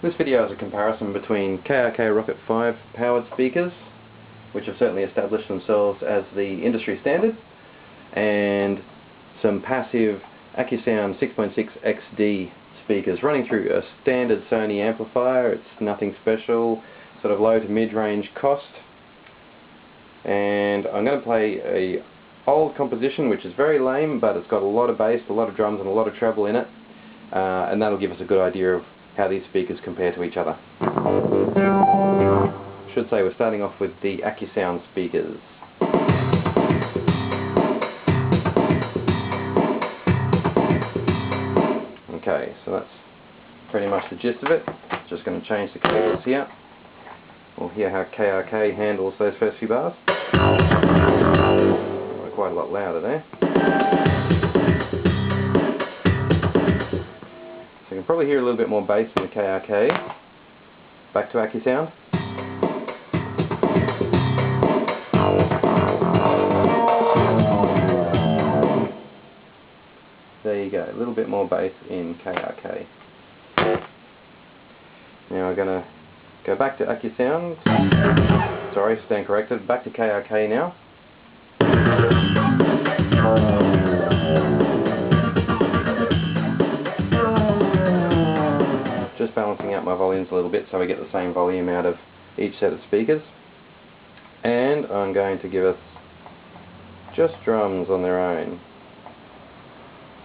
This video is a comparison between KRK Rokit 5 powered speakers, which have certainly established themselves as the industry standard, and some passive Accusound 6.6 XD speakers running through a standard Sony amplifier. It's nothing special, sort of low to mid-range cost. And I'm going to play a old composition which is very lame, but it's got a lot of bass, a lot of drums and a lot of treble in it, and that'll give us a good idea of how these speakers compare to each other. I should say we're starting off with the Accusound speakers. Okay, so that's pretty much the gist of it. Just going to change the cables here. We'll hear how KRK handles those first few bars. Quite a lot louder there. So you can probably hear a little bit more bass in the KRK. Back to Accusound. There you go, a little bit more bass in KRK. Now we're going to go back to Accusound. Sorry, stand corrected. Back to KRK now. Just balancing out my volumes a little bit so we get the same volume out of each set of speakers. And I'm going to give us just drums on their own.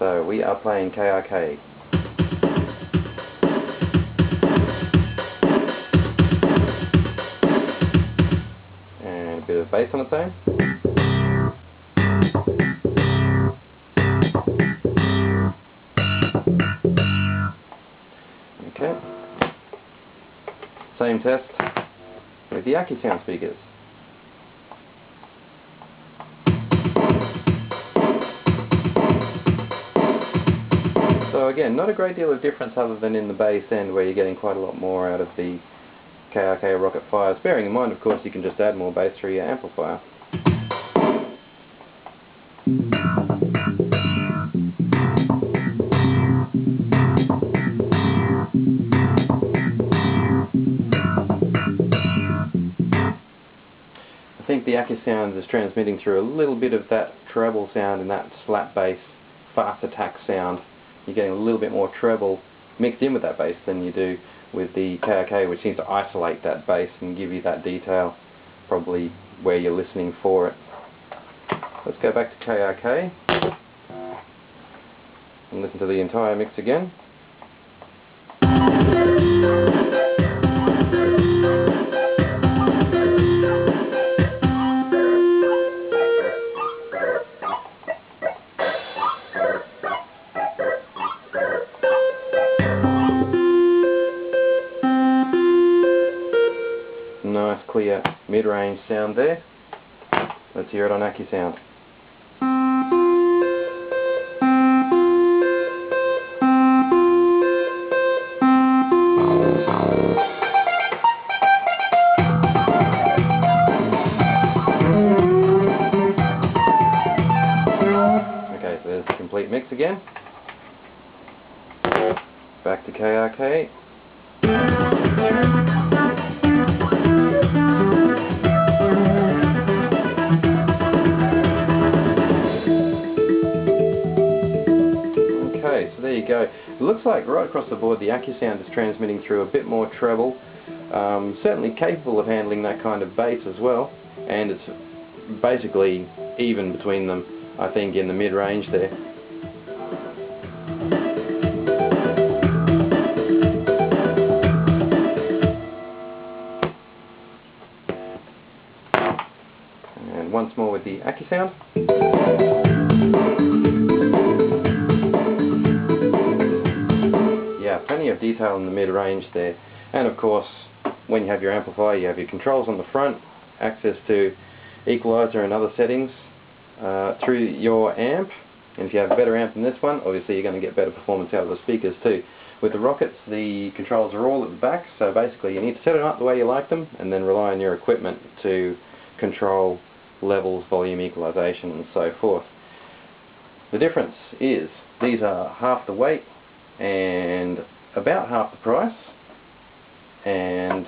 So we are playing KRK. And a bit of bass on its own. Okay. Same test with the Accusound speakers. So again, not a great deal of difference other than in the bass end, where you're getting quite a lot more out of the KRK Rokit 5s. Bearing in mind, of course, you can just add more bass through your amplifier. I think the Accusound is transmitting through a little bit of that treble sound and that slap bass, fast attack sound. You're getting a little bit more treble mixed in with that bass than you do with the KRK, which seems to isolate that bass and give you that detail probably where you're listening for it. Let's go back to KRK and listen to the entire mix again. Nice clear mid-range sound there. Let's hear it on Accusound. Okay, so there's the complete mix again. Back to KRK. So there you go. It looks like right across the board the Accusound is transmitting through a bit more treble, certainly capable of handling that kind of bass as well, and it's basically even between them, I think, in the mid-range there. And once more with the Accusound. Plenty of detail in the mid-range there, and of course when you have your amplifier you have your controls on the front, access to equalizer and other settings through your amp, and if you have a better amp than this one, obviously you're going to get better performance out of the speakers too. With the Rokits, the controls are all at the back, so basically you need to set them up the way you like them and then rely on your equipment to control levels, volume, equalization and so forth. The difference is these are half the weight and about half the price, and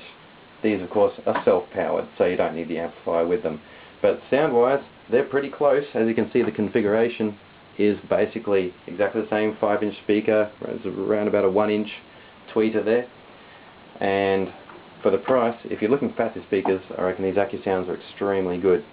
these of course are self-powered, so you don't need the amplifier with them. But sound-wise, they're pretty close. As you can see, the configuration is basically exactly the same. 5-inch speaker, it's around about a 1-inch tweeter there. And for the price, if you're looking for passive speakers, I reckon these Accusounds are extremely good.